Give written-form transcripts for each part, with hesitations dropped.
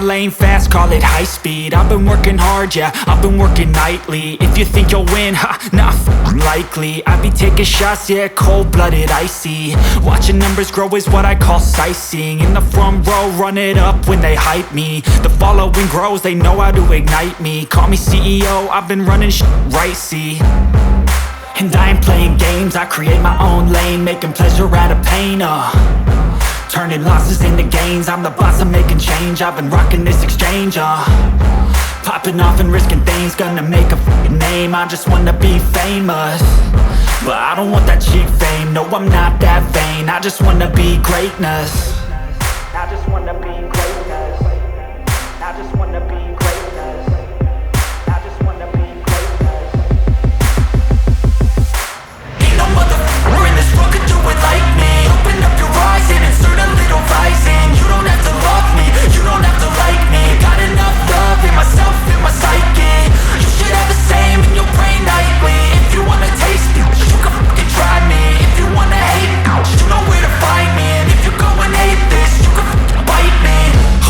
lane fast, call it high speed. I've been working hard, yeah, I've been working nightly. If you think you'll win, ha, not likely. I be taking shots, yeah, cold-blooded, icy. Watching numbers grow is what I call sightseeing. In the front row, run it up when they hype me. The following grows, they know how to ignite me. Call me CEO, I've been running right, see. And I ain't playing games, I create my own lane, making pleasure out of pain, turning losses into gains, I'm the boss, I'm making change. I've been rocking this exchange, popping off and risking things, gonna make a f***ing name. I just wanna be famous, but I don't want that cheap fame. No, I'm not that vain, I just wanna be greatness. I just wanna be greatness. I just wanna be greatness. I just wanna be greatness. Ain't no motherfucker in this world could do it like me. Open up your eyes and insert a little rising. You don't have to love me, you don't have to like me. Got enough love in myself, in my psyche. You should have the same in your brain nightly. If you wanna taste me, you can fucking try me. If you wanna hate me, you know where to find me. And if you go and hate this, you can fucking bite me.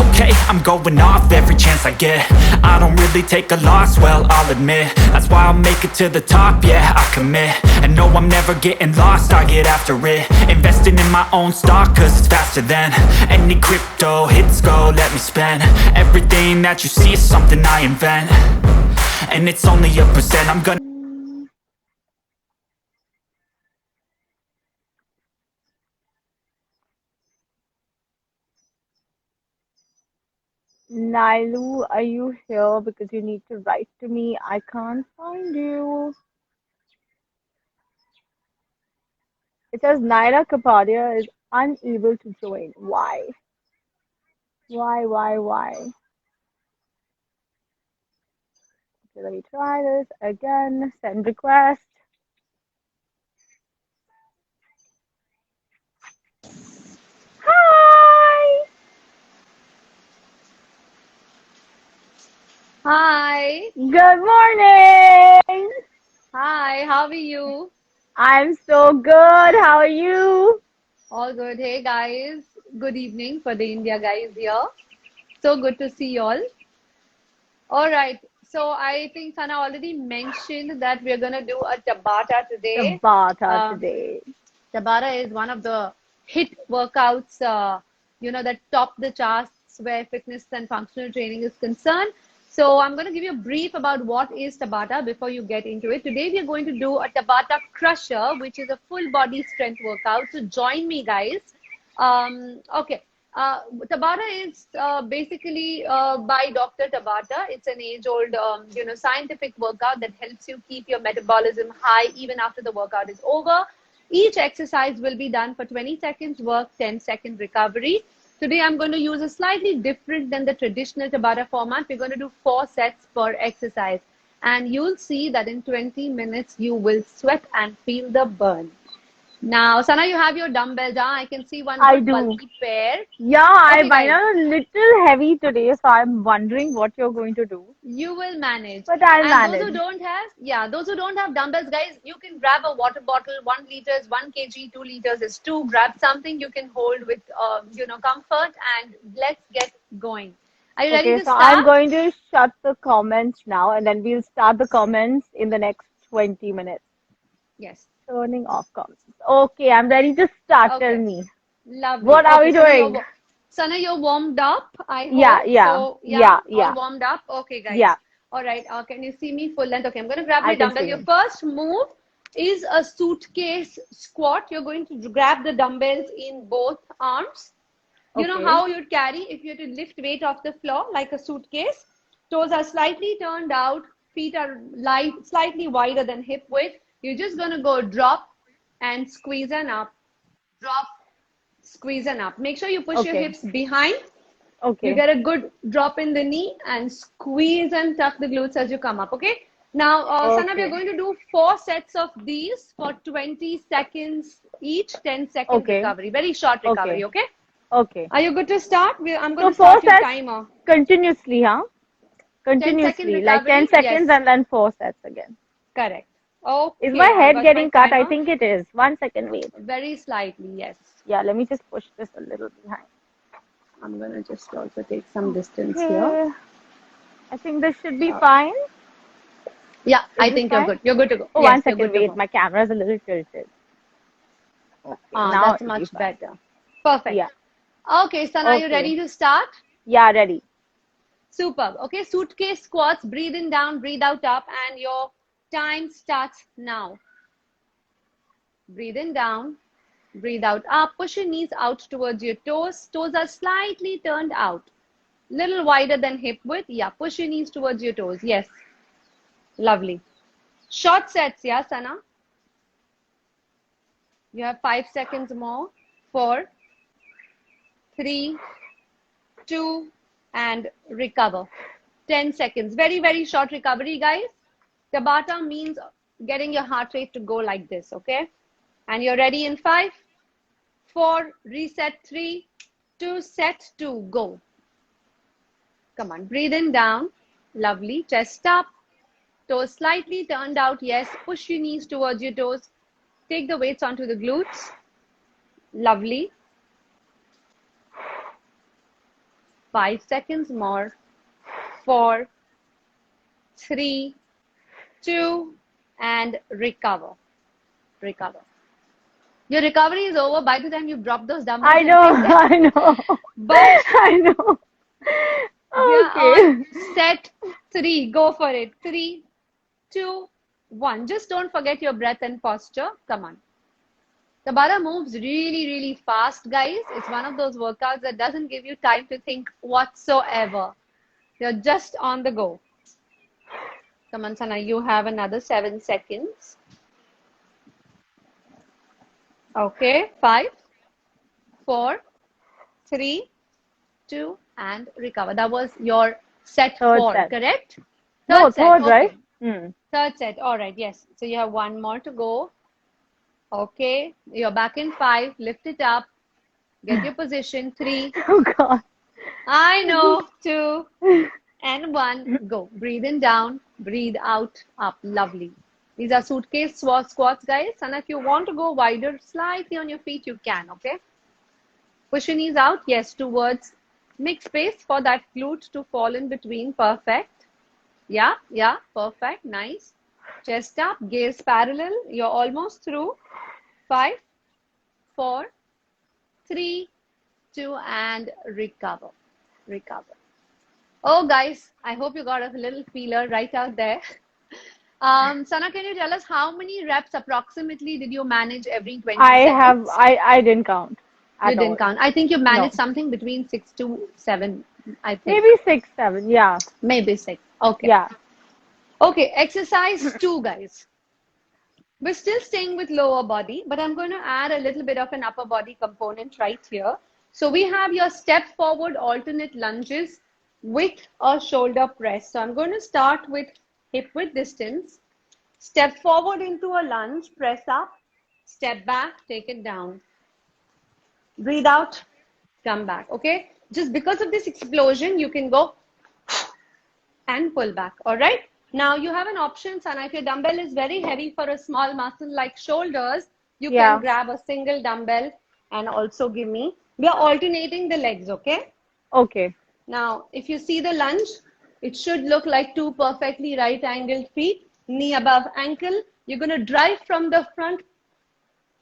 Okay, I'm going off every chance I get. I don't really take a loss, well, I'll admit. That's why I'll make it to the top, yeah, I commit. And no, I'm never getting lost, I get after it. Investing in my own stock, cause it's faster than any crypto hits go, let me spend. Everything that you see is something I invent. And it's only a percent, I'm gonna Nailu, are you here? Because you need to write to me. I can't find you. It says Naira Kapadia is unable to join. Why? Why? Okay, let me try this again. Send request. Hi! Hi. Good morning! Hi, how are you? I'm so good. How are you? All good. Hey guys, good evening for the India guys here. So good to see you all. All right. So I think Sana already mentioned that we're gonna do a Tabata today. Tabata Uh, today. Tabata is one of the hit workouts, that top the charts where fitness and functional training is concerned. So I'm going to give you a brief about what is Tabata before you get into it. Today we are going to do a Tabata Crusher, which is a full body strength workout. So join me, guys. Okay. Tabata is basically by Dr. Tabata. It's an age-old, scientific workout that helps you keep your metabolism high even after the workout is over. Each exercise will be done for 20 seconds work, 10-second recovery. Today, I'm going to use a slightly different than the traditional Tabata format. We're going to do 4 sets per exercise. And you'll see that in 20 minutes, you will sweat and feel the burn. Now, Sana, you have your dumbbells. I can see one I good do. bulky pair. Yeah, Okay, mine guys, are a little heavy today, so I'm wondering what you're going to do. you will manage. But I'll And those who manage. don't have, those who don't have dumbbells, guys, you can grab a water bottle. 1 liter is 1 kg, 2 liters is 2. Grab something you can hold with, comfort, and let's get going. Are you ready Okay, to so I'm start? going to shut the comments now and then we'll start the comments in the next 20 minutes. Yes. Turning off comments. Okay, I'm ready to start. Tell Okay. me. Lovely. What are Okay, we doing? Sana, you're warmed up, I Yeah, hope. yeah, So, yeah, yeah, all yeah, warmed up. Okay, guys. yeah. All right. Can you see me full length? Okay, I'm going to grab I my can dumbbell. see Your you. first move is a suitcase squat. You're going to grab the dumbbells in both arms. You know Okay, how you'd carry if you had to lift weight off the floor like a suitcase. Toes are slightly turned out. Feet are slightly wider than hip width. You're just going to go drop and squeeze and up. Drop, squeeze and up. Make sure you push your okay, hips behind. You okay, get a good drop in the knee and squeeze and tuck the glutes as you come up. Okay. Now, Sana, we are okay, going to do 4 sets of these for 20 seconds each, 10-second okay, recovery. Very short okay, recovery. Okay. okay. Are you good to start? I'm going So to four start your sets timer. continuously, huh? 10-second Continuously, like 10 recovery. seconds Yes. and then 4 sets again. Correct. Is my Okay. I head got my getting cut? I timer. think it is. 1 second, wait. Very slightly. Yes. Yeah, let me just push this a little behind. I'm going to just also take some distance here. Okay. I think this should be fine. Yeah, Is I this think you're fine? good. You're good to go. Oh, Yes, one you're second. good to Wait, go. my camera is a little tilted. Okay, Ah, now that's it should be much fine. better. Perfect. Yeah. Okay, Sana, you Okay. ready to start? Yeah, ready. Superb. Okay, suitcase squats, breathe in down, breathe out up, and your time starts now. Breathe in down, breathe out up. Push your knees out towards your toes. Toes are slightly turned out. Little wider than hip width. Yeah, push your knees towards your toes. Yes. Lovely. Short sets, yeah, Sana? You have 5 seconds more. 4, 3, 2, and recover. 10 seconds. Very, very short recovery, guys. Tabata means getting your heart rate to go like this, okay? And you're ready in 5, 4, reset 3, 2, set 2, go. Come on, breathe in down. Lovely. Chest up. Toes slightly turned out. Yes. Push your knees towards your toes. Take the weights onto the glutes. Lovely. 5 seconds more. 4, 3, 2, and recover. Recover. Your recovery is over by the time you drop those dumbbells. I know, I know. But I know. we are Okay. on set 3. Go for it. 3, 2, 1. Just don't forget your breath and posture. Come on. Tabata moves really, really fast, guys. It's one of those workouts that doesn't give you time to think whatsoever. You're just on the go. Come on, Sana. You have another 7 seconds. Okay. 5, 4, 3, 2, and recover. That was your set Third 4, set. correct? No, set. third, Okay. right? Hmm. Third set. All right. Yes. So you have one more to go. Okay. You're back in 5. Lift it up. Get your position. 3. Oh God. I know. 2 and 1. Go. Breathe in down. Breathe out up. Lovely. These are suitcase squats, guys. And if you want to go wider slightly on your feet, you can. Okay. Push your knees out. Yes, towards. Make space for that glute to fall in between. Perfect. Yeah, yeah. Perfect. Nice. Chest up. Gaze parallel. You're almost through. 5, 4, 3, 2, and recover. Recover. Oh, guys, I hope you got a little feeler right out there. Sana, can you tell us how many reps approximately did you manage every 20 seconds? I didn't count You at didn't all. count. I think you managed No. something between 6 to 7, I think. Maybe 6, 7. Yeah. Maybe 6. Okay. Yeah. Okay, exercise 2, guys. We're still staying with lower body, but I'm going to add a little bit of an upper body component right here. So we have your step forward alternate lunges with a shoulder press. So I'm going to start with hip width distance. Step forward into a lunge, press up, step back, take it down. Breathe out, come back, okay? Just because of this explosion, you can go and pull back, all right? Now you have an option, Sana. If your dumbbell is very heavy for a small muscle like shoulders, you Yeah. can grab a single dumbbell and also give me. We are alternating the legs, okay? Okay. Now, if you see the lunge, it should look like 2 perfectly right-angled feet, knee above ankle. You're going to drive from the front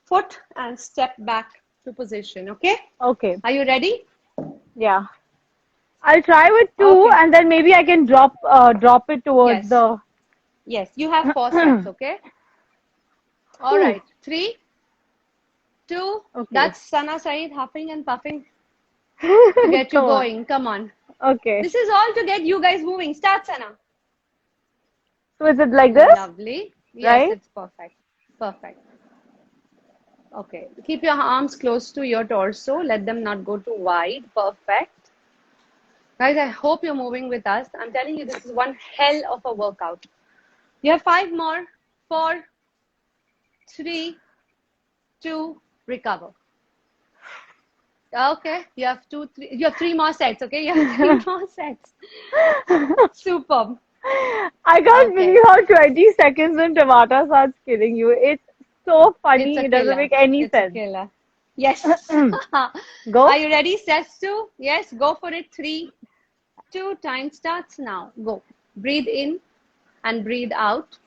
foot and step back to position, okay? Okay. Are you ready? Yeah. I'll try with 2 Okay. and then maybe I can drop it towards Yes. the. Yes, you have 4 sets, okay? All Ooh. right, 3, 2, Okay. that's Sana Saeed huffing and puffing to get you Come on. going. Come on. Okay. This is all to get you guys moving. Start, Sana. So is it like this? Lovely. Yes, Right? it's perfect. Perfect. Okay. Keep your arms close to your torso. Let them not go too wide. Perfect. Guys, I hope you're moving with us. I'm telling you, this is one hell of a workout. You have 5 more. 4, 3, 2, recover. Okay. You have 3 more sets. Okay. You have 3 more sets. Superb. I can't Okay. believe how 20 seconds when Tabata starts killing you. It's so funny. It's a It doesn't killer. make any It's a sense. killer. Yes. Go. Are you ready? Sets 2. Yes, go for it. 3, 2. Time starts now. Go. Breathe in and breathe out.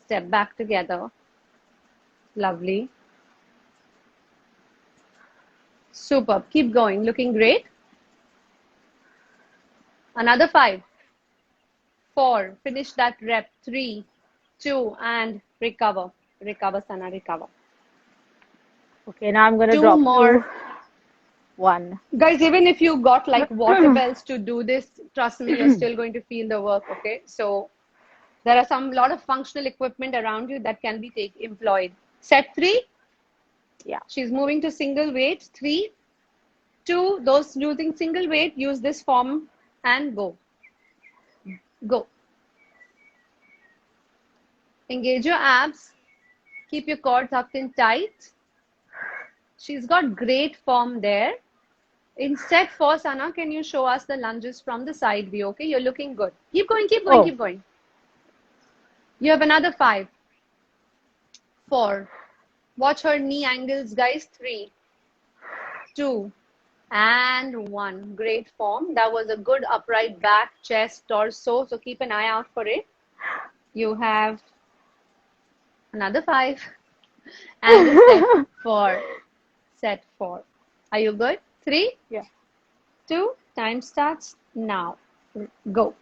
Step back together. Lovely. Superb. Keep going. Looking great. Another 5, 4. Finish that rep. 3, 2, and recover. Recover, Sana. Recover. Okay, now I'm gonna 2 drop more. to 1. Guys, even if you got like water bells to do this, trust me, you're still going to feel the work, okay? So there are some lot of functional equipment around you that can be employed. Set 3, Yeah. she's moving to single weight. 3, 2, those using single weight, use this form and go. Go. Engage your abs. Keep your core tucked in tight. She's got great form there. In set 4, Sana, can you show us the lunges from the side view? Okay, you're looking good. Keep going, keep going, Oh. keep going. You have another 5, 4. Watch her knee angles, guys. 3, 2, and 1. Great form. That was a good upright back, chest, torso. So keep an eye out for it. You have another 5 and set 4. Set 4. Are you good? 3, Yeah. 2. Time starts now. Go.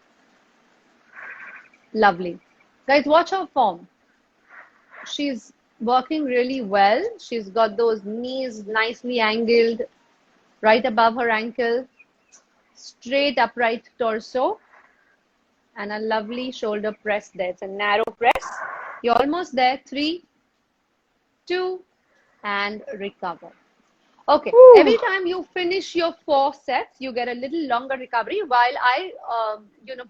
Lovely. Guys, watch her form. She's working really well. She's got those knees nicely angled right above her ankle, straight upright torso, and a lovely shoulder press there. It's a narrow press. You're almost there. 3, 2, and recover. Okay, every time you finish your 4 sets, you get a little longer recovery while I,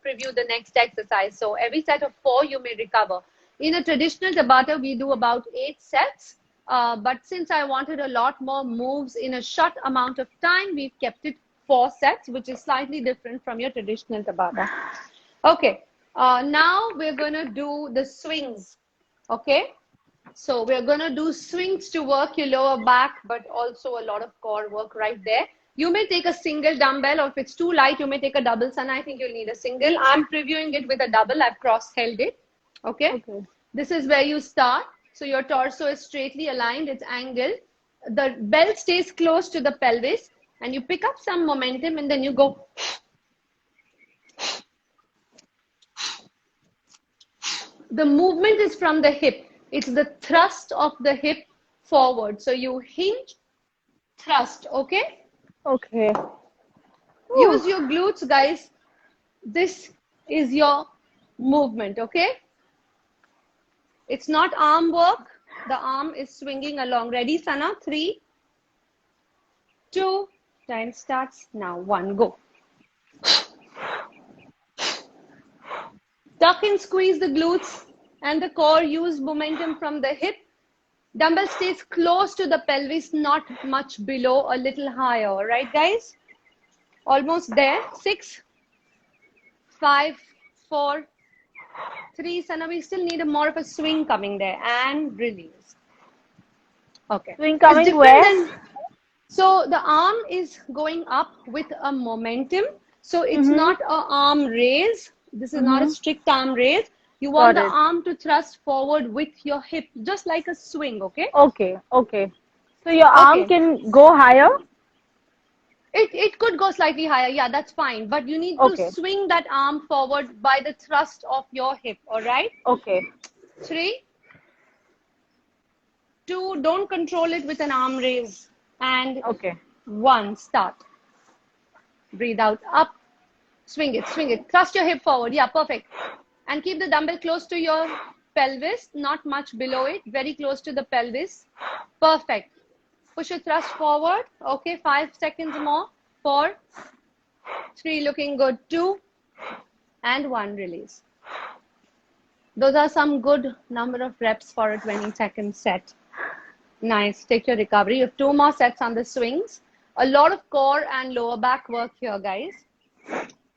preview the next exercise. So every set of 4, you may recover. In a traditional Tabata, we do about 8 sets. But since I wanted a lot more moves in a short amount of time, we've kept it 4 sets, which is slightly different from your traditional Tabata. Okay, now we're going to do the swings. Okay. So we're going to do swings to work your lower back, but also a lot of core work right there. You may take a single dumbbell, or if it's too light, you may take a double. Sana, I think you'll need a single. I'm previewing it with a double. I've cross-held it. Okay. This is where you start. So your torso is straightly aligned. It's angled. The belt stays close to the pelvis, and you pick up some momentum, and then you go. The movement is from the hip. It's the thrust of the hip forward. So you hinge, thrust, okay? Okay. Use your glutes, guys. This is your movement, okay? It's not arm work. The arm is swinging along. Ready, Sana? 3, 2, time starts now. 1, go. Tuck and squeeze the glutes and the core. Use momentum from the hip. Dumbbell stays close to the pelvis, not much below, a little higher. Right, guys? Almost there. 6, 5, 4, 3. Sana, we still need more of a swing coming there. And release. Okay. Swing coming where? So the arm is going up with a momentum. So it's not an arm raise. This is not a strict arm raise. You want the arm to thrust forward with your hip, just like a swing, okay? Okay, okay. So your arm can go higher? It could go slightly higher. Yeah, that's fine. But you need to swing that arm forward by the thrust of your hip, all right? Okay. 3, 2, don't control it with an arm raise. And 1, start. Breathe out, up. Swing it, swing it. Thrust your hip forward. Yeah, perfect. And keep the dumbbell close to your pelvis, not much below it, very close to the pelvis. Perfect. Push your thrust forward. Okay, 5 seconds more. 4, 3, looking good. 2, and 1, release. Those are some good number of reps for a 20-second set. Nice. Take your recovery. You have 2 more sets on the swings. A lot of core and lower back work here, guys.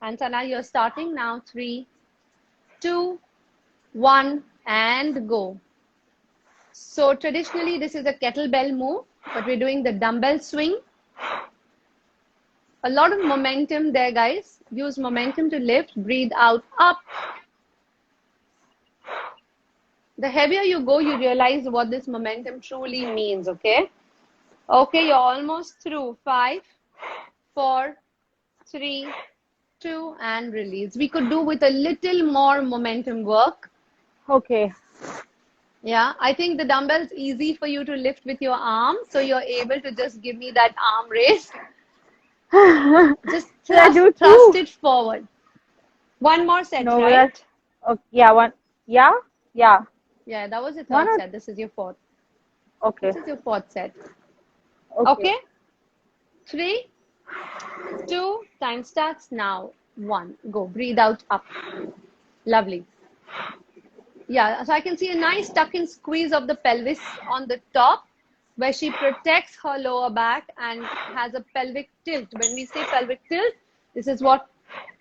And Sana, you're starting now. 3, 2, 1, and go. So traditionally, this is a kettlebell move, but we're doing the dumbbell swing. A lot of momentum there, guys. Use momentum to lift. Breathe out, up. The heavier you go, you realize what this momentum truly means, okay? Okay, you're almost through. 5, 4, 3, 2, and release. We could do with a little more momentum work. Okay. Yeah, I think the dumbbell's easy for you to lift with your arm, so you're able to just give me that arm raise. Just Should I do thrust two? it forward. One more set, No, right? that's okay. Yeah, one. Yeah, yeah. Yeah, that was your One third or set. This is your fourth. okay. This is your fourth set. Okay. Okay? 3, 2, time starts now. 1, go. Breathe out, up. Lovely. Yeah, so I can see a nice tuck and squeeze of the pelvis on the top where she protects her lower back and has a pelvic tilt. When we say pelvic tilt, this is what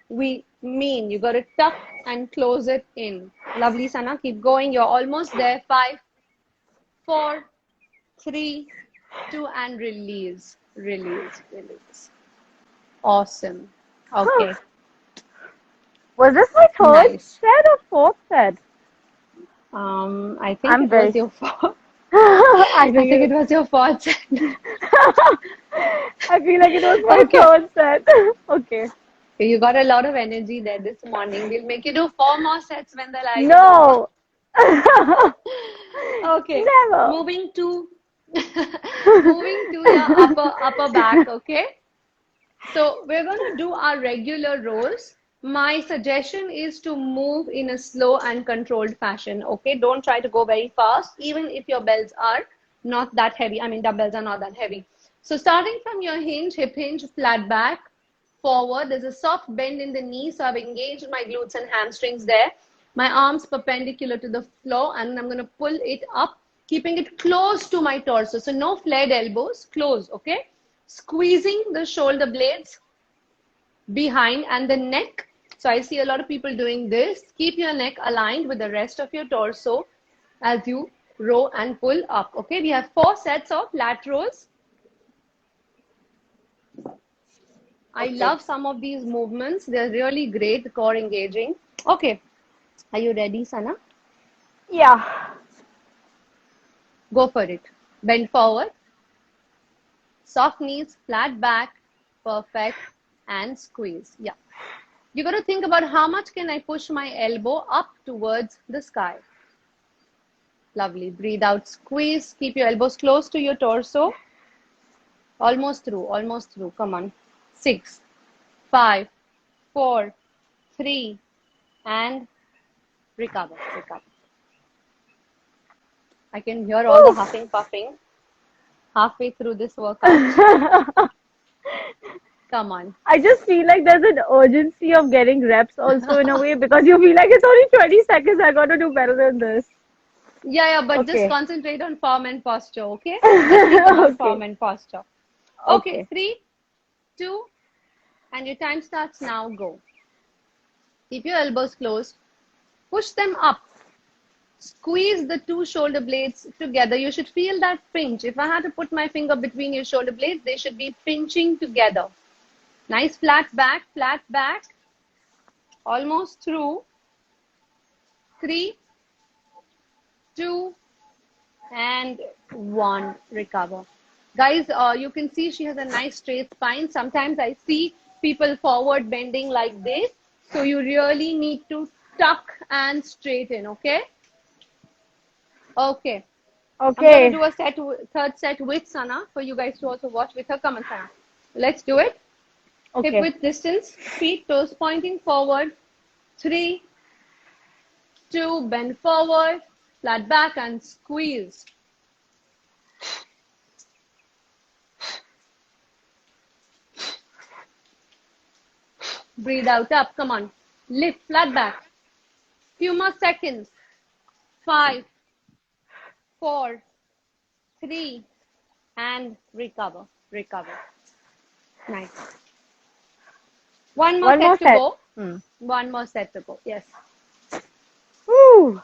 we mean. You got to tuck and close it in. Lovely, Sana. Keep going. You're almost there. 5, 4, 3, 2, and release. Release. Release. Awesome. Okay. Was this my third Nice. set or fourth set? I think I'm it very. was your fourth. I I think think it was your fourth set. I feel like it was my Okay. third set. Okay. You got a lot of energy there this morning. We'll make you do 4 more sets when the live is No. over. Okay. Never. Moving to your upper back, okay? So we're going to do our regular rows. My suggestion is to move in a slow and controlled fashion, okay? Don't try to go very fast, even if your bells are not that heavy. I mean, dumbbells are not that heavy. So starting from your hinge, hip hinge, flat back, forward. There's a soft bend in the knee, so I've engaged my glutes and hamstrings there. My arms perpendicular to the floor, and I'm going to pull it up, keeping it close to my torso. So no flared elbows, close, okay? Squeezing the shoulder blades behind and the neck. So I see a lot of people doing this. Keep your neck aligned with the rest of your torso as you row and pull up, okay? We have 4 sets of lat rows. I love some of these movements. They're really great, core engaging. Okay. Are you ready, Sana? Yeah. Go for it. Bend forward. Soft knees, flat back. Perfect. And squeeze. Yeah. You got to think about how much can I push my elbow up towards the sky. Lovely. Breathe out, squeeze. Keep your elbows close to your torso. Almost through, almost through. Come on. 6, 5, 4, 3, and recover, recover. I can hear all the huffing, puffing halfway through this workout. Come on. I just feel like there's an urgency of getting reps also in a way because you feel like it's only 20 seconds. I got to do better than this. Yeah, but Okay. just concentrate on form and posture, okay? Just think about Okay. form and posture. Okay, 3, 2, and your time starts now. Go. Keep your elbows closed. Push them up. Squeeze the 2 shoulder blades together. You should feel that pinch. If I had to put my finger between your shoulder blades, they should be pinching together. Nice flat back, flat back. Almost through. 3, 2, and 1. Recover. Guys, you can see she has a nice straight spine. Sometimes I see people forward bending like this. So you really need to tuck and straighten, okay? Okay. I'm going to do a third set with Sana for you guys to also watch with her. Come on, Sana. Let's do it. Okay. Hip width distance, feet, toes pointing forward. 3, 2, bend forward, flat back and squeeze. Breathe out, up, come on. Lift, flat back. Few more seconds. 5, 4, 3, and recover, recover. Nice. One more set to go. One more set to go, yes. Woo.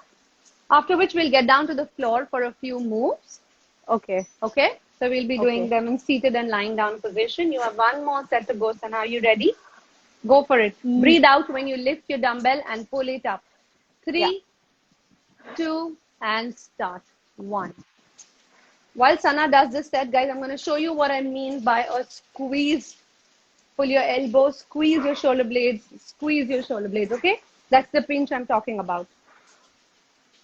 After which we'll get down to the floor for a few moves. Okay. Okay. So we'll be doing them in seated and lying down position. You have one more set to go. Sana, are you ready? Go for it. Breathe out when you lift your dumbbell and pull it up. 3, 2, and start. 1. While Sana does this set, guys, I'm going to show you what I mean by a squeeze. Pull your elbows, squeeze your shoulder blades, squeeze your shoulder blades, okay? That's the pinch I'm talking about.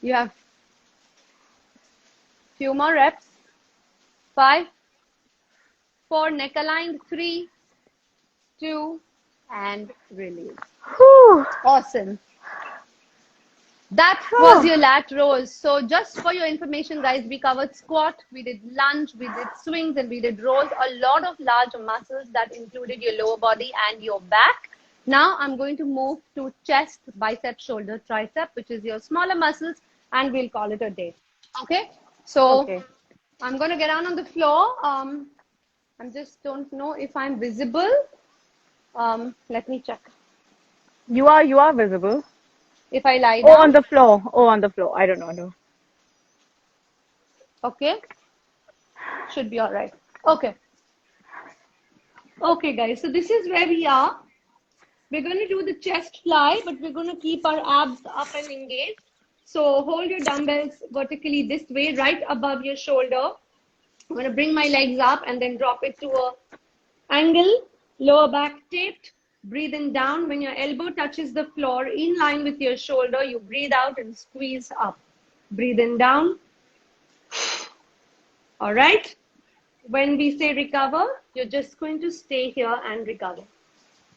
You have few more reps. 5, 4, neck aligned, 3, 2, and release. Whew. Awesome. That was your lat rolls. So just for your information, guys, we covered squat, we did lunge, we did swings, and we did rolls. A lot of large muscles that included your lower body and your back. Now I'm going to move to chest, bicep, shoulder, tricep, which is your smaller muscles, and we'll call it a day. Okay? So I'm going to get down on the floor. I just don't know if I'm visible. Let me check. You are visible. If I lie down. Oh, on the floor. Oh, on the floor. I don't know. No. Okay. Should be all right. Okay. Okay, guys. So this is where we are. We're going to do the chest fly, but we're going to keep our abs up and engaged. So hold your dumbbells vertically this way, right above your shoulder. I'm going to bring my legs up and then drop it to a angle, lower back taped. Breathing down. When your elbow touches the floor in line with your shoulder, you breathe out and squeeze up. Breathing down. All right. When we say recover, you're just going to stay here and recover.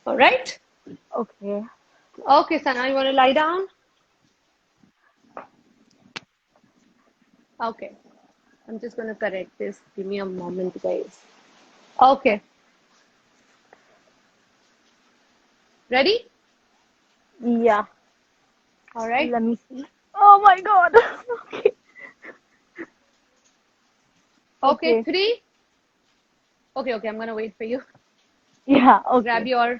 All right. Okay. Okay, Sana, you want to lie down? Okay. I'm just going to correct this. Give me a moment, guys. Okay. Ready? Yeah. All right. Let me see. Oh my God. Okay. Okay. 3. Okay. I'm going to wait for you. Yeah. Okay. Grab your.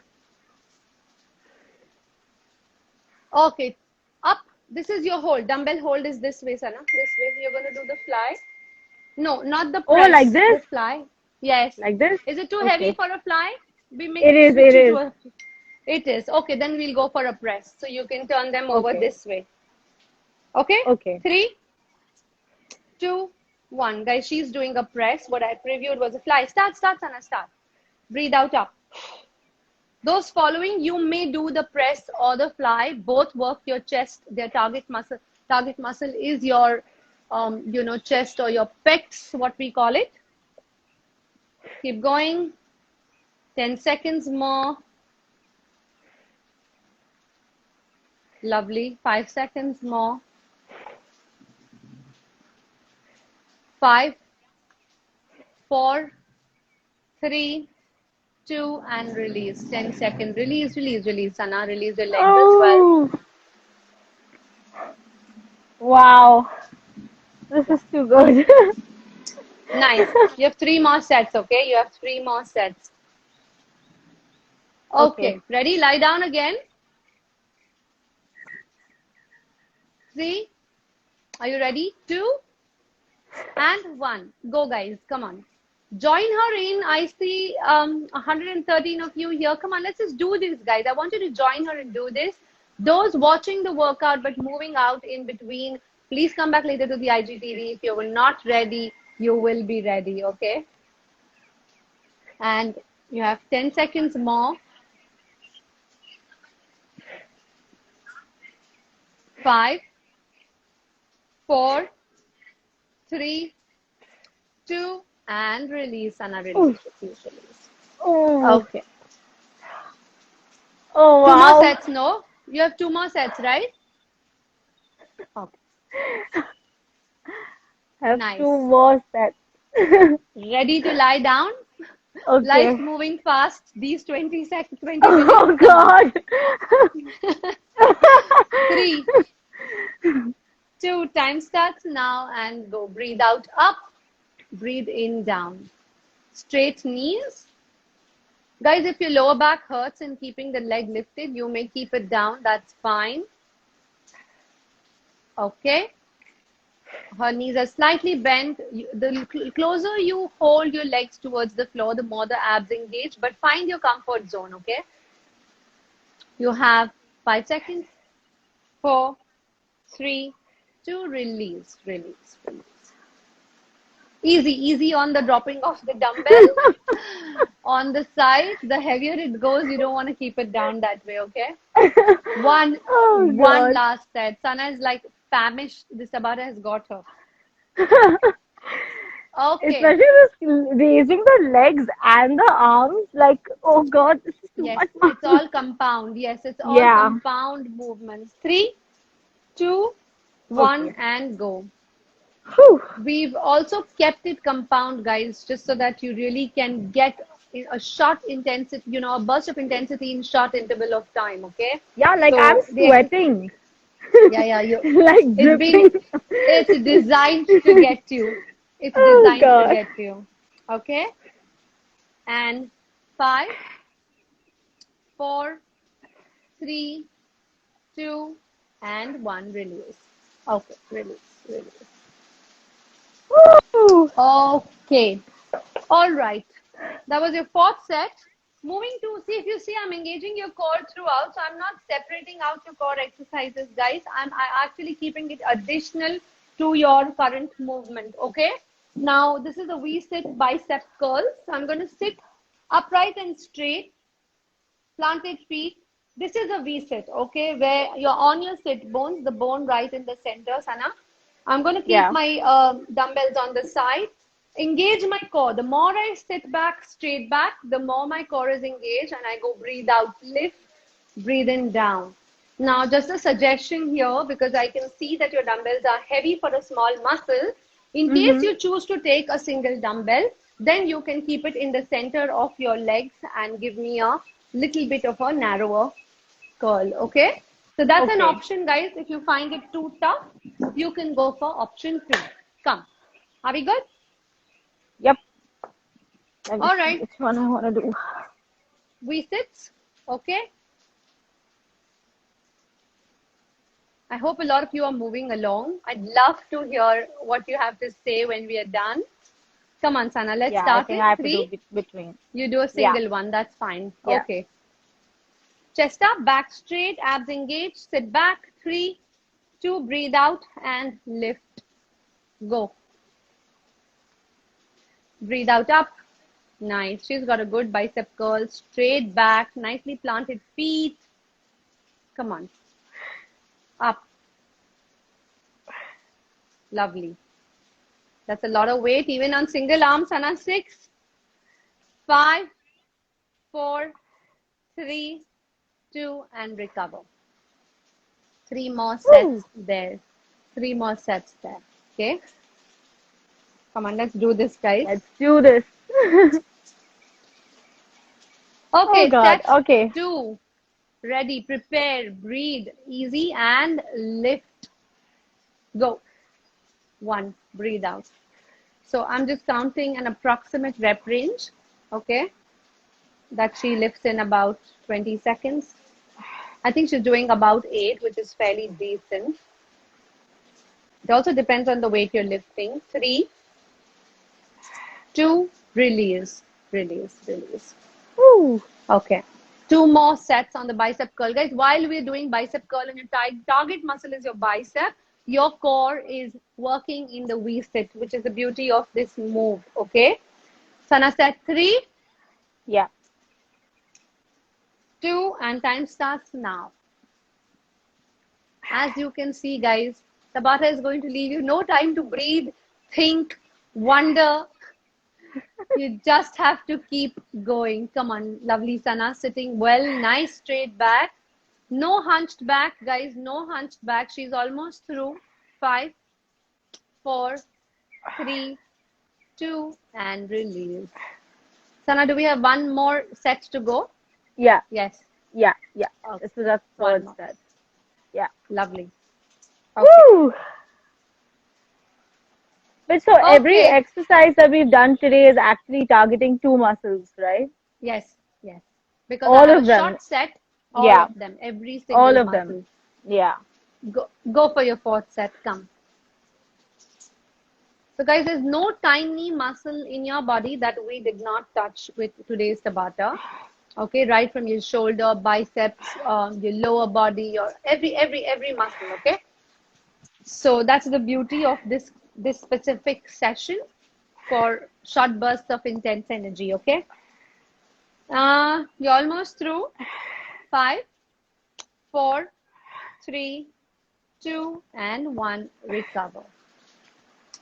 Okay. Up. This is your hold. Dumbbell hold is this way, Sana. This way. You're going to do the fly. No, not the press. Oh, like this? The fly. Yes. Like this? Is it too heavy for a fly? It is. It is. It is. Okay, then we'll go for a press. So you can turn them over this way. Okay? Okay. 3, 2, 1. Guys, she's doing a press. What I previewed was a fly. Start, Sana, start. Breathe out, up. Those following, you may do the press or the fly. Both work your chest, their target muscle. Target muscle is your, chest or your pecs, what we call it. Keep going. 10 seconds more. Lovely. 5 seconds more. 5, 4, 3, 2, and release. 10 seconds. Release. Sana, release your legs as well. Wow. This is too good. Nice. You have 3 more sets, okay? You have 3 more sets. Okay. Ready? Lie down again. 3. Are you ready? 2 and 1. Go, guys. Come on. Join her in. I see 113 of you here. Come on, let's just do this, guys. I want you to join her and do this. Those watching the workout but moving out in between, please come back later to the IGTV. If you were not ready, you will be ready, okay? And you have 10 seconds more. 5, 4, 3, 2, and release. Sana, release. Oh. Okay. Oh, wow. 2 more sets, no? You have 2 more sets, right? Okay. I have Nice. 2 more sets. Ready to lie down? Okay. Life moving fast. These 20 seconds, 20 minutes. Oh, God. 3, 2, time starts now and go. Breathe out, up. Breathe in, down. Straight knees. Guys, if your lower back hurts and keeping the leg lifted, you may keep it down. That's fine. Okay. Her knees are slightly bent. The closer you hold your legs towards the floor, the more the abs engage. But find your comfort zone, okay? You have 5 seconds. 4, 3, 2, release, release, release. Easy, easy on the dropping of the dumbbell. On the side, the heavier it goes, you don't want to keep it down that way, okay? One Oh one God. last set. Sana is like famished. This Tabata has got her. Okay. Especially this raising the legs and the arms, like, oh God, this is too Yes, much it's muscle. all compound. Yes, it's all Yeah. compound movements. 3, 2, 1, Okay. and go. Whew. We've also kept it compound, guys, just so that you really can get a short intensity, a burst of intensity in short interval of time, okay? Yeah, like I'm So the exercise, sweating. yeah, Like it's been, dripping. it's designed to get you. It's Oh designed to God. get you, okay? And 5, 4, 3, 2, and 1, release. Okay, release, release. Woo. Okay. All right. That was your fourth set. Moving to, see, if you see, I'm engaging your core throughout. So I'm not separating out your core exercises, guys. I actually keeping it additional to your current movement. Okay. Now, this is a V-sit bicep curl. So I'm going to sit upright and straight, planted feet. This is a V-sit, okay, where you're on your sit bones, the bone right in the center, Sana. I'm going to keep Yeah. my dumbbells on the side. Engage my core. The more I sit back, straight back, the more my core is engaged, and I go breathe out, lift, breathe in, down. Now, just a suggestion here, because I can see that your dumbbells are heavy for a small muscle. In case Mm-hmm. you choose to take a single dumbbell, then you can keep it in the center of your legs and give me a little bit of a narrower curl, okay? So that's an Okay. option, guys. If you find it too tough, you can go for option 2. Come. Are we good? Yep. Let me All see right. which one I want to do. We sit, okay? I hope a lot of you are moving along. I'd love to hear what you have to say when we are done. Come on, Sana, let's Yeah, I start think it. I have to do 3, between. you do a Yeah. single one, that's fine. Yeah. Okay. Chest up, back straight, abs engaged, sit back. 3, 2, breathe out and lift. Go. Breathe out up. Nice. She's got a good bicep curl. Straight back, nicely planted feet. Come on. Up. Lovely. That's a lot of weight, even on single arms. Sana, 6, 5, 4, 3, 2, and recover. 3 more Woo. sets there. 3 more sets there. Okay. Come on, let's do this, guys. Let's do this. Oh Okay, God. set Okay. 2. Ready, prepare, breathe, easy, and lift. Go. 1, breathe out. So I'm just counting an approximate rep range, okay, that she lifts in about 20 seconds. I think she's doing about 8, which is fairly decent. It also depends on the weight you're lifting. 3, 2, release, release, release. Woo. Okay. 2 more sets on the bicep curl. Guys, while we're doing bicep curl and your target muscle is your bicep, your core is working in the V-sit, which is the beauty of this move, okay? Sana, set 3, Yeah. 2, and time starts now. As you can see, guys, Tabata is going to leave you no time to breathe, think, wonder. You just have to keep going. Come on, lovely Sana, sitting well, nice straight back. No hunched back, guys, no hunched back. She's almost through. 5, 4, 3, 2, and release. Sana, do we have one more set to go? Yeah. Yes. Yeah. Yeah. Okay. This is a One third more. set. Yeah. Lovely. Okay. Woo. But so every Okay. exercise that we've done today is actually targeting 2 muscles, right? Yes. Yes. Because I All have of a them. short set, all Yeah. of them, every All single of muscle. them. Yeah. Go for your fourth set. Come. So guys, there's no tiny muscle in your body that we did not touch with today's Tabata. Okay, right from your shoulder, biceps, your lower body, your every muscle. Okay, so that's the beauty of this specific session for short bursts of intense energy. Okay, you're almost through. 5, 4, 3, 2, and 1. Recover.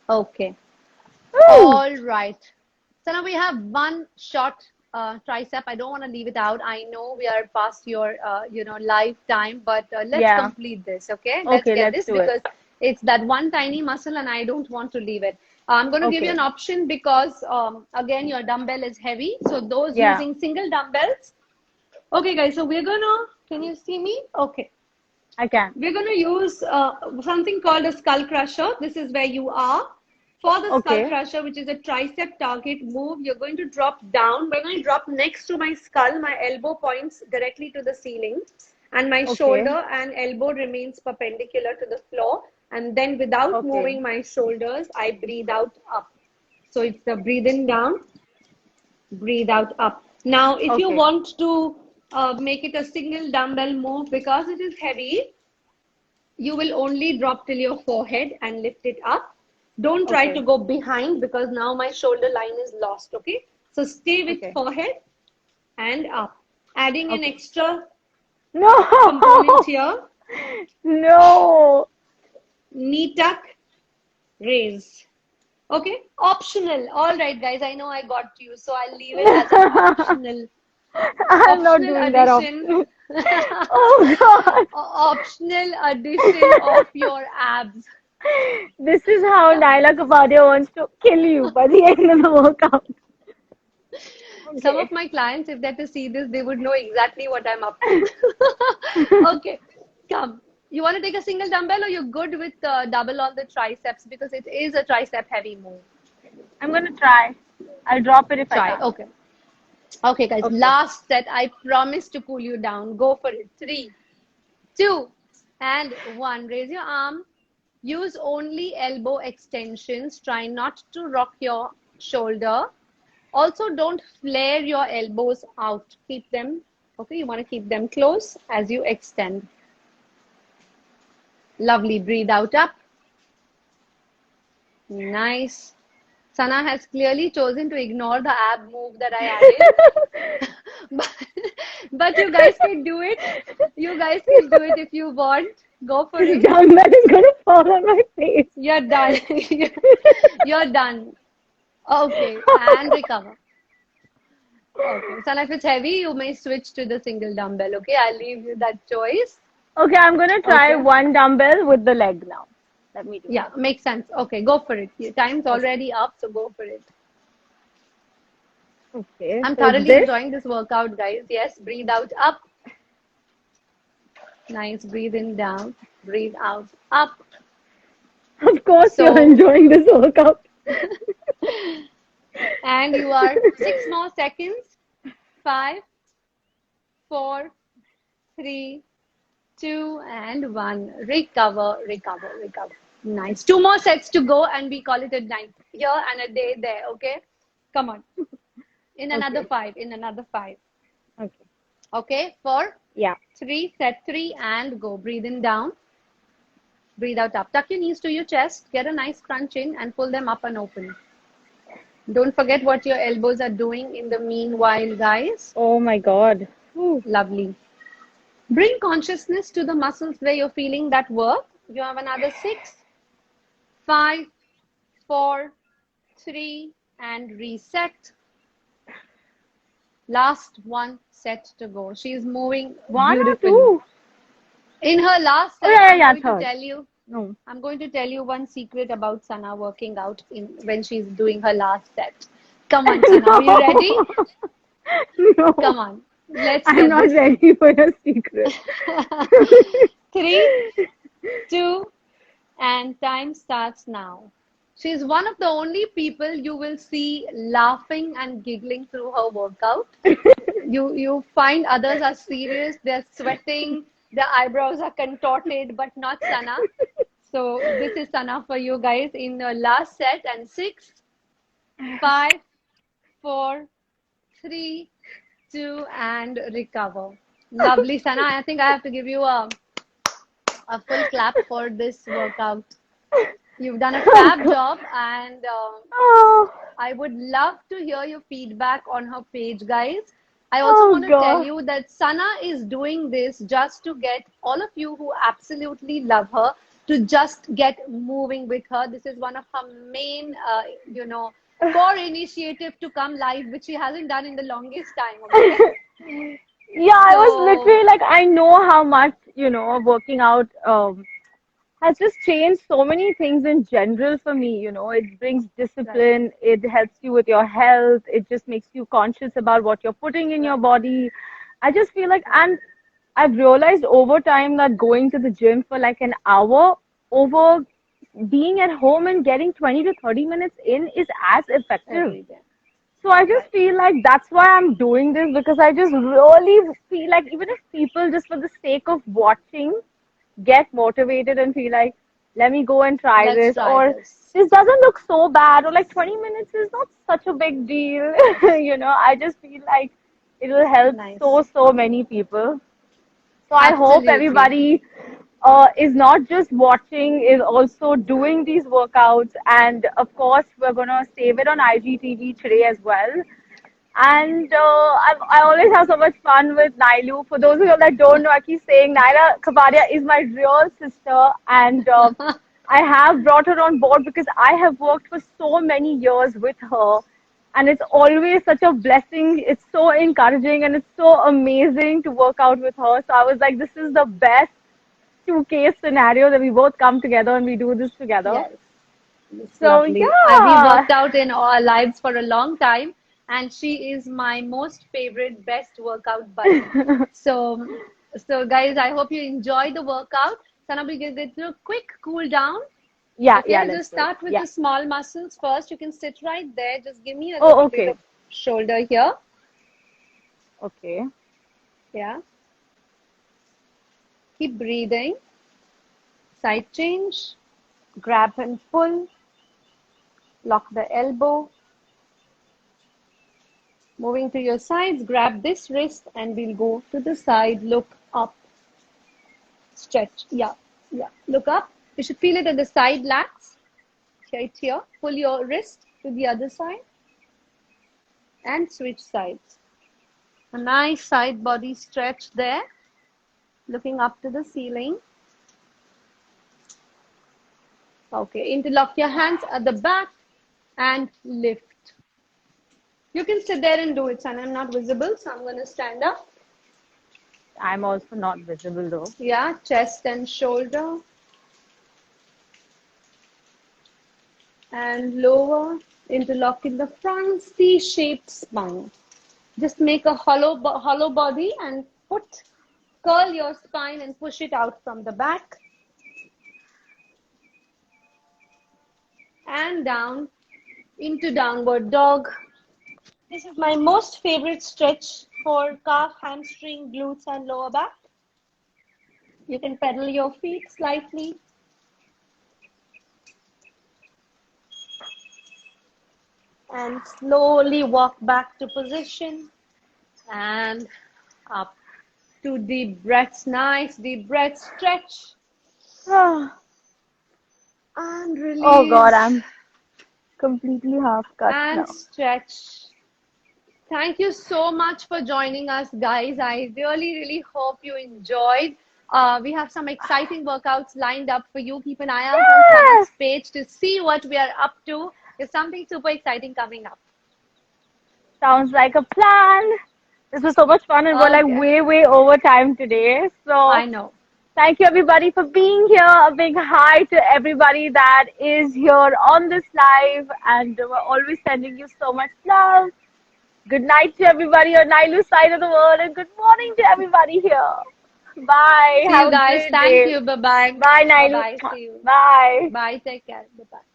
Okay. All right. So now we have one short tricep. I don't want to leave it out. I know we are past your lifetime, but let's complete this. Okay. Let's get this because it's that one tiny muscle, and I don't want to leave it. I'm going to give you an option because again your dumbbell is heavy. So those using single dumbbells. Okay, guys. So we're gonna. Can you see me? Okay. I can. We're going to use something called a skull crusher. This is where you are. For the skull crusher, which is a tricep target move, you're going to drop down. When I drop next to my skull, my elbow points directly to the ceiling and my shoulder and elbow remains perpendicular to the floor. And then without moving my shoulders, I breathe out up. So it's the breathe in down, breathe out up. Now, if you want to make it a single dumbbell move, because it is heavy, you will only drop till your forehead and lift it up. Don't try to go behind because now my shoulder line is lost. Okay, so stay with forehead and up, adding an extra component here. Knee tuck, raise. Okay, optional. All right, guys, I know I got you, so I'll leave it as an optional. I'm not doing that option. Oh God. Optional addition of your abs. This is how Naila Kapadia wants to kill you by the end of the workout. Some of my clients, if they had to see this, they would know exactly what I'm up to. Okay, come. You want to take a single dumbbell or you're good with double on the triceps because it is a tricep heavy move? I'm going to try. I'll drop it if I can. Okay. Okay, guys. Last set. I promise to cool you down. Go for it. 3, 2, and 1. Raise your arm. Use only elbow extensions. Try not to rock your shoulder. Also, don't flare your elbows out. Keep them, okay, you want to keep them close as you extend. Lovely. Breathe out up. Nice. Sana has clearly chosen to ignore the ab move that I added. but you guys can do it. You guys can do it if you want. Go for it. Dumbbell is going to fall on my face. You're done. You're done. Okay. And recover. Okay. Sana, if it's heavy, you may switch to the single dumbbell. Okay. I'll leave you that choice. Okay. I'm going to try one dumbbell with the leg now. Let me do that. Makes sense. Okay. Go for it. Your time's already up. So go for it. Okay. I'm thoroughly enjoying this workout, guys. Yes. Breathe out up. Nice. Breathe in down. Breathe out up. Of course, you're enjoying this workout. And you are 6 more seconds. 5, 4, 3, 2, and 1. Recover, recover, recover. Nice. 2 more sets to go, and we call it a night here and a day there. Okay. Come on. In another 5. In another 5. Okay. Okay. 4. Yeah. 3. Set 3 and go. Breathe in down. Breathe out up. Tuck your knees to your chest. Get a nice crunch in and pull them up and open. Don't forget what your elbows are doing in the meanwhile, guys. Oh my God. Ooh, lovely. Bring consciousness to the muscles where you're feeling that work. You have another 6, 5, 4, 3, and reset. Last 1 set to go. She's moving 1 or beautifully. 2? In her last set, I'm going to tell you one secret about Sana working out when she's doing her last set. Come on, Sana, are you ready? No. Come on. I'm not ready for your secret. 3, 2, and time starts now. She's one of the only people you will see laughing and giggling through her workout. You find others are serious, they're sweating, their eyebrows are contorted, but not Sana. So this is Sana for you guys in the last set and 6, 5, 4, 3, 2, and recover. Lovely, Sana. I think I have to give you a full clap for this workout. You've done a fab job, and Oh, I would love to hear your feedback on her page, guys. I also want to tell God. you that Sana is doing this just to get all of you who absolutely love her to just get moving with her. This is one of her main, core initiative to come live, which she hasn't done in the longest time. Okay, Yeah, I was so literally like, I know how much, working out has just changed so many things in general for me. It brings right, discipline, it helps you with your health, it just makes you conscious about what you're putting in your right, body. I just feel like, right, and I've realized over time that going to the gym for like an hour over being at home and getting 20 to 30 minutes in is as effective. every day, So I just right, feel like that's why I'm doing this, because I just really feel like even if people just for the sake of watching get motivated and feel like, let me go and try let's this, try or this. this doesn't look so bad, or like 20 minutes is not such a big deal. I just feel like it will help Nice, so many people. So I hope absolutely. everybody is not just watching, is also doing these workouts. And of course, we're going to save it on IGTV today as well. And I always have so much fun with Nailu. For those of you that don't know, I keep saying Naila Kapadia is my real sister. And I have brought her on board because I have worked for so many years with her. And it's always such a blessing. It's so encouraging and it's so amazing to work out with her. So I was like, this is the best two case scenario that we both come together and we do this together. Yes. It's So lovely. We yeah. worked out in our lives for a long time, and she is my most favorite, best workout buddy. So, so guys, I hope you enjoy the workout. Sana, we get a quick cool down. Yeah, Okay, let's just do it. start with Yeah. the small muscles first. You can sit right there. Just give me a Oh, little bit okay. of shoulder here. Okay. Yeah. Keep breathing. Side change. Grab and pull. Lock the elbow. Moving to your sides, grab this wrist and we'll go to the side, look up, stretch. Yeah, yeah. Look up. You should feel it at the side lats, right here. Pull your wrist to the other side and switch sides. A nice side body stretch there, looking up to the ceiling. Okay, interlock your hands at the back and lift. You can sit there and do it, son. I'm not visible, so I'm going to stand up. I'm also not visible though. Yeah, chest and shoulder. And lower, interlock in the front, C-shaped spine. Just make a hollow body and curl your spine and push it out from the back. And down into downward dog. This is my most favorite stretch for calf, hamstring, glutes, and lower back. You can pedal your feet slightly. And slowly walk back to position and up. 2 deep breaths, nice deep breaths, stretch Oh and God, release I'm completely half cut and now. stretch. Thank you so much for joining us, guys. I really hope you enjoyed. We have some exciting workouts lined up for you. Keep an eye out on Yes! Sana's page to see what we are up to. There's something super exciting coming up. Sounds like a plan. This was so much fun and we're like Okay, way over time today. So I know. thank you everybody for being here. A big hi to everybody that is here on this live, and we're always sending you so much love. Good night to everybody on Nailu's side of the world, and good morning to everybody here. Bye. See you Have a guys. great Thank day. you. Bye bye. Bye, Bye Nailu. bye. See you. Bye. Bye. Take care. Bye bye.